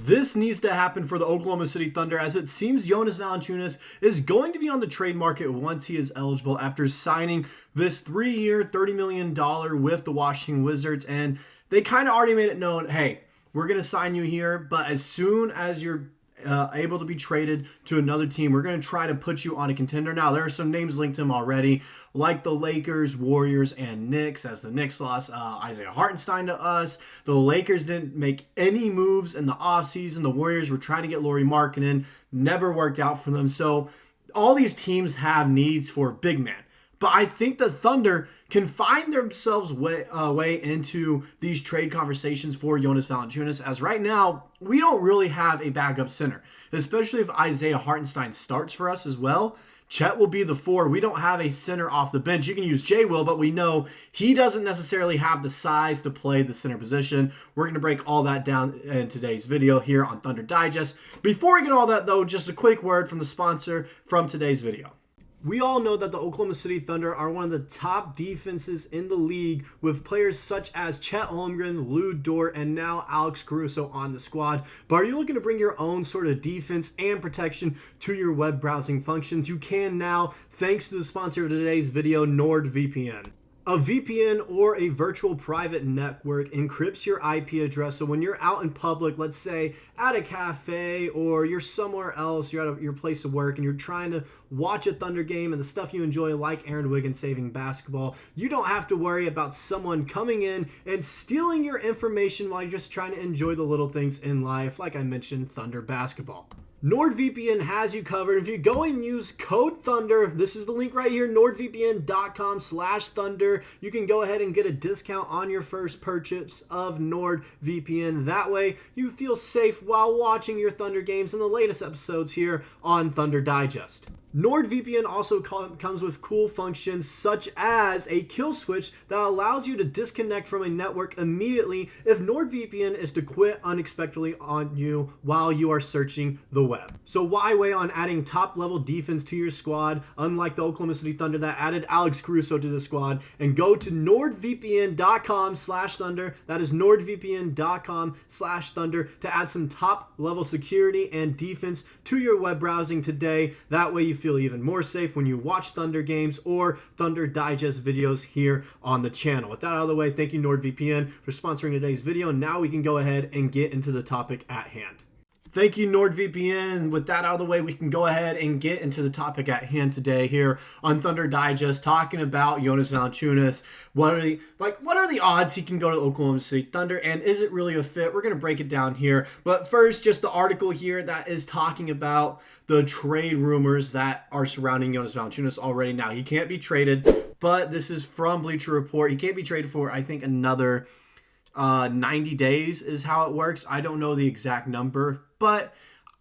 This needs to happen for the Oklahoma City Thunder, as it seems Jonas Valanciunas is going to be on the trade market once he is eligible after signing this 3-year, $30 million with the Washington Wizards. And they kind of already made it known, hey, we're going to sign you here, but as soon as you're able to be traded to another team, we're going to try to put you on a contender. Now, there are some names linked to him already, like the Lakers, Warriors, and Knicks, as the Knicks lost Isaiah Hartenstein to us. The Lakers didn't make any moves in the offseason. The Warriors were trying to get Lauri Markkanen. Never worked out for them. So all these teams have needs for big man. But I think the Thunder can find themselves way into these trade conversations for Jonas Valanciunas, as right now, we don't really have a backup center, especially if Isaiah Hartenstein starts for us as well. Chet will be the 4. We don't have a center off the bench. You can use J. Will, but we know he doesn't necessarily have the size to play the center position. We're going to break all that down in today's video here on Thunder Digest. Before we get all that, though, just a quick word from the sponsor from today's video. We all know that the Oklahoma City Thunder are one of the top defenses in the league, with players such as Chet Holmgren, Dort, and now Alex Caruso on the squad. But are you looking to bring your own sort of defense and protection to your web browsing functions? You can now, thanks to the sponsor of today's video, NordVPN. A VPN, or a virtual private network, encrypts your IP address. So when you're out in public, let's say at a cafe or you're somewhere else, you're at your place of work and you're trying to watch a Thunder game and the stuff you enjoy, like Aaron Wiggins saving basketball, you don't have to worry about someone coming in and stealing your information while you're just trying to enjoy the little things in life, like I mentioned, Thunder basketball. NordVPN has you covered. If you go and use code Thunder, this is the link right here, nordvpn.com/Thunder. You can go ahead and get a discount on your first purchase of NordVPN. That way you feel safe while watching your Thunder games and the latest episodes here on Thunder Digest. NordVPN also comes with cool functions such as a kill switch that allows you to disconnect from a network immediately if NordVPN is to quit unexpectedly on you while you are searching the web. So why wait on adding top-level defense to your squad, unlike the Oklahoma City Thunder that added Alex Caruso to the squad, and go to nordvpn.com/Thunder. That is nordvpn.com/Thunder to add some top-level security and defense to your web browsing today. That way you feel even more safe when you watch Thunder games or Thunder Digest videos here on the channel. With that out of the way, thank you NordVPN for sponsoring today's video. Now we can go ahead and get into the topic at hand. Thank you, NordVPN. With that out of the way, we can go ahead and get into the topic at hand today here on Thunder Digest, talking about Jonas Valanciunas. What are the odds he can go to the Oklahoma City Thunder, and is it really a fit? We're going to break it down here. But first, just the article here that is talking about the trade rumors that are surrounding Jonas Valanciunas already. Now, he can't be traded, but this is from Bleacher Report. He can't be traded for, I think, another 90 days is how it works. I don't know the exact number, but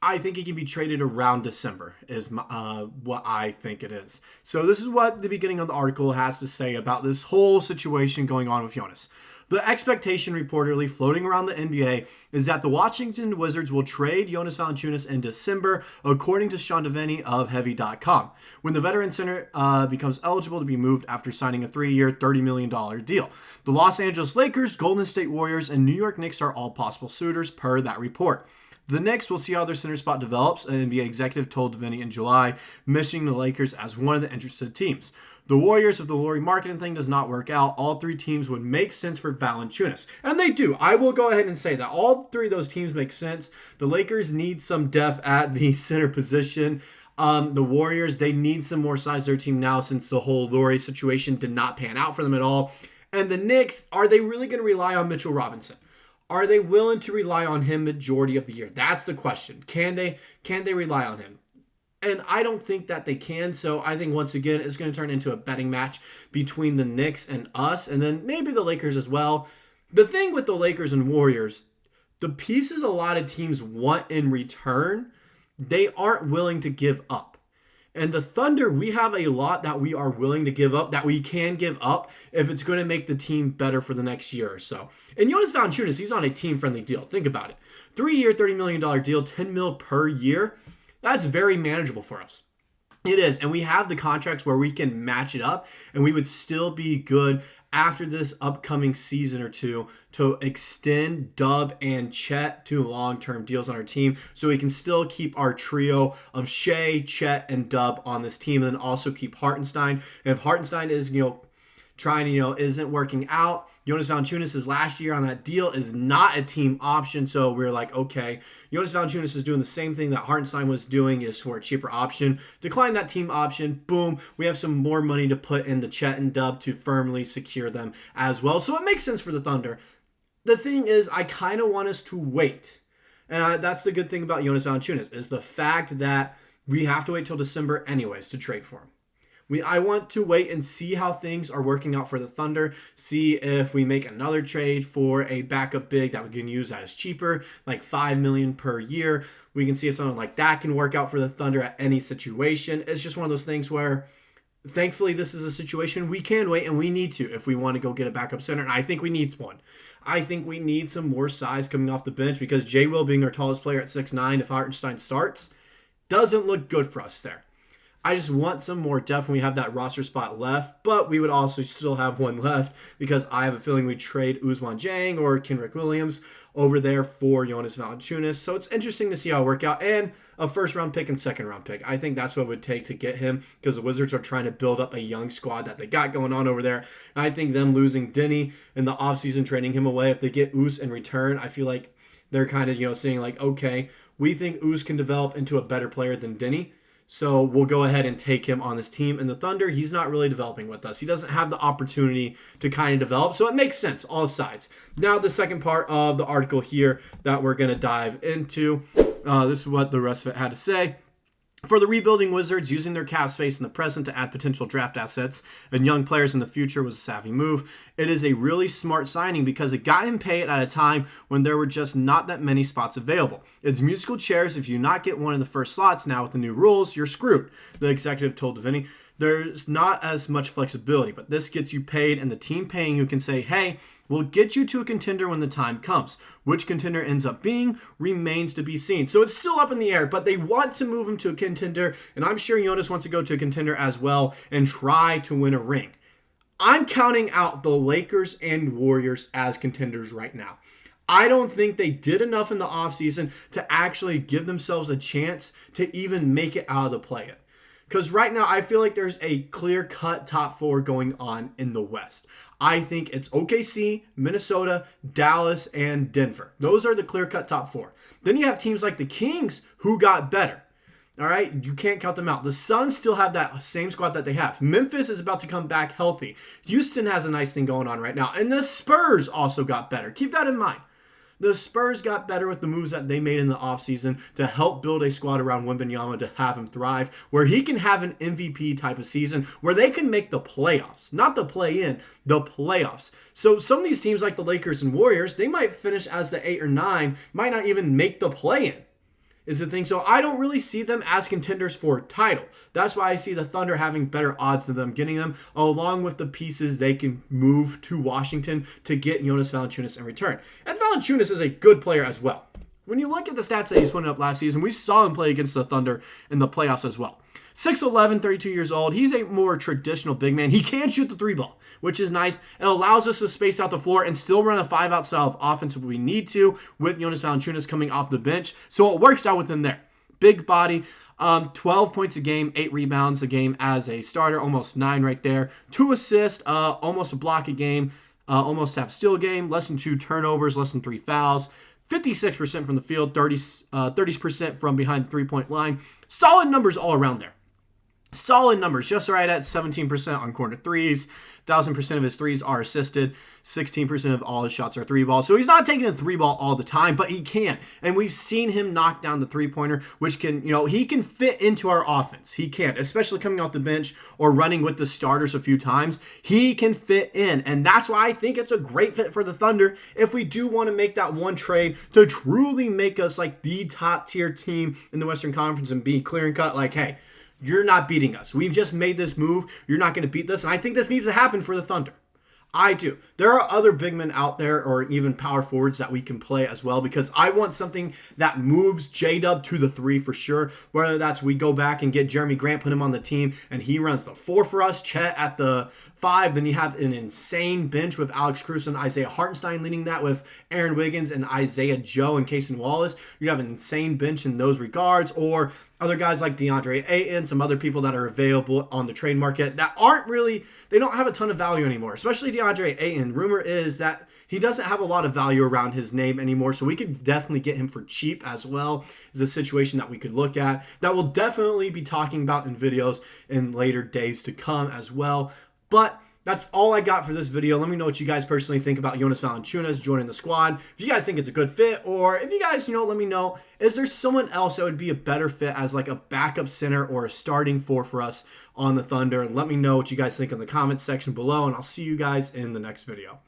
I think he can be traded around December is what I think it is. So this is what the beginning of the article has to say about this whole situation going on with Jonas. The expectation reportedly floating around the NBA is that the Washington Wizards will trade Jonas Valanciunas in December, according to Sean Devaney of Heavy.com, when the veteran center becomes eligible to be moved after signing a 3-year, $30 million deal. The Los Angeles Lakers, Golden State Warriors, and New York Knicks are all possible suitors per that report. The Knicks will see how their center spot develops, an NBA executive told Devaney in July, mentioning the Lakers as one of the interested teams. The Warriors, if the Lauri Markkanen thing does not work out, all three teams would make sense for Valanciunas. And they do. I will go ahead and say that. All three of those teams make sense. The Lakers need some depth at the center position. The Warriors, they need some more size to their team now since the whole Lauri situation did not pan out for them at all. And the Knicks, are they really going to rely on Mitchell Robinson? Are they willing to rely on him majority of the year? That's the question. Can they rely on him? And I don't think that they can. So I think once again, it's going to turn into a betting match between the Knicks and us, and then maybe the Lakers as well. The thing with the Lakers and Warriors, the pieces a lot of teams want in return, they aren't willing to give up. And the Thunder, we have a lot that we are willing to give up, that we can give up if it's going to make the team better for the next year or so. And Jonas Valanciunas, he's on a team-friendly deal. Think about it. 3-year, $30 million deal, $10 million per year. That's very manageable for us. It is. And we have the contracts where we can match it up and we would still be good after this upcoming season or two to extend Dub and Chet to long-term deals on our team so we can still keep our trio of Shai, Chet, and Dub on this team, and then also keep Hartenstein. And if Hartenstein is, isn't working out, Jonas Valanciunas' last year on that deal is not a team option, so we're like, okay, Jonas Valanciunas is doing the same thing that Hartenstein was doing, is for a cheaper option. Decline that team option, boom, we have some more money to put in the Chet and Dub to firmly secure them as well. So it makes sense for the Thunder. The thing is, I kind of want us to wait. And that's the good thing about Jonas Valanciunas, is the fact that we have to wait till December anyways to trade for him. I want to wait and see how things are working out for the Thunder, see if we make another trade for a backup big that we can use that is cheaper, like $5 million per year. We can see if something like that can work out for the Thunder at any situation. It's just one of those things where, thankfully, this is a situation we can wait and we need to if we want to go get a backup center. And I think we need one. I think we need some more size coming off the bench because J. Will being our tallest player at 6'9", if Hartenstein starts, doesn't look good for us there. I just want some more depth when we have that roster spot left, but we would also still have one left because I have a feeling we'd trade Ousmane Dieng or Kenrich Williams over there for Jonas Valanciunas. So it's interesting to see how it work out. And a first-round pick and second-round pick. I think that's what it would take to get him because the Wizards are trying to build up a young squad that they got going on over there. And I think them losing Giddey in the offseason, trading him away, if they get Ous in return, I feel like they're kind of, saying like, okay, we think Ous can develop into a better player than Giddey. So we'll go ahead and take him on this team. And the Thunder, he's not really developing with us. He doesn't have the opportunity to kind of develop. So it makes sense, all sides. Now the second part of the article here that we're going to dive into. This is what the rest of it had to say. For the rebuilding Wizards, using their cap space in the present to add potential draft assets and young players in the future was a savvy move. It is a really smart signing because it got him paid at a time when there were just not that many spots available. It's musical chairs. If you not get one of the first slots now with the new rules, you're screwed, the executive told Daigneault. There's not as much flexibility, but this gets you paid, and the team paying you can say, hey, we'll get you to a contender when the time comes. Which contender ends up being remains to be seen. So it's still up in the air, but they want to move him to a contender, and I'm sure Jonas wants to go to a contender as well and try to win a ring. I'm counting out the Lakers and Warriors as contenders right now. I don't think they did enough in the offseason to actually give themselves a chance to even make it out of the play-in. Because right now, I feel like there's a clear-cut top four going on in the West. I think it's OKC, Minnesota, Dallas, and Denver. Those are the clear-cut top four. Then you have teams like the Kings who got better. All right? You can't count them out. The Suns still have that same squad that they have. Memphis is about to come back healthy. Houston has a nice thing going on right now. And the Spurs also got better. Keep that in mind. The Spurs got better with the moves that they made in the offseason to help build a squad around Wembanyama to have him thrive, where he can have an MVP type of season, where they can make the playoffs. Not the play-in, the playoffs. So some of these teams like the Lakers and Warriors, they might finish as the 8 or 9, might not even make the play-in. Is the thing. So I don't really see them as contenders for a title. That's why I see the Thunder having better odds than them getting them, along with the pieces they can move to Washington to get Jonas Valanciunas in return. And Valanciunas is a good player as well. When you look at the stats that he's putting up last season, we saw him play against the Thunder in the playoffs as well. 6'11", 32 years old. He's a more traditional big man. He can shoot the 3-ball, which is nice. It allows us to space out the floor and still run a 5-out style of offense if we need to with Jonas Valanciunas coming off the bench. So it works out with him there. Big body, 12 points a game, 8 rebounds a game as a starter, almost 9 right there. 2 assists, almost a block a game, almost half steal a game, less than 2 turnovers, less than 3 fouls. 56% from the field, 30% from behind the three-point line. Solid numbers all around there. Solid numbers, just right at 17% on corner threes. 1,000% of his threes are assisted. 16% of all his shots are 3-ball. So he's not taking a 3-ball all the time, but he can. And we've seen him knock down the 3-pointer, which can, he can fit into our offense. He can, especially coming off the bench or running with the starters a few times. He can fit in. And that's why I think it's a great fit for the Thunder if we do want to make that one trade to truly make us like the top tier team in the Western Conference and be clear and cut like, hey, you're not beating us. We've just made this move. You're not going to beat this. And I think this needs to happen for the Thunder. I do. There are other big men out there or even power forwards that we can play as well because I want something that moves J-Dub to the 3 for sure. Whether that's we go back and get Jeremy Grant, put him on the team, and he runs the 4 for us. Chet at the 5, then you have an insane bench with Alex Caruso and Isaiah Hartenstein leading that, with Aaron Wiggins and Isaiah Joe and Cason Wallace. You have an insane bench in those regards, or other guys like DeAndre Ayton, some other people that are available on the trade market that aren't really, they don't have a ton of value anymore, especially DeAndre Ayton. Rumor is that he doesn't have a lot of value around his name anymore, so we could definitely get him for cheap as well. Is a situation that we could look at that we'll definitely be talking about in videos in later days to come as well. But that's all I got for this video. Let me know what you guys personally think about Jonas Valanciunas joining the squad. If you guys think it's a good fit, or if you guys, let me know, is there someone else that would be a better fit as like a backup center or a starting four for us on the Thunder? And let me know what you guys think in the comments section below, and I'll see you guys in the next video.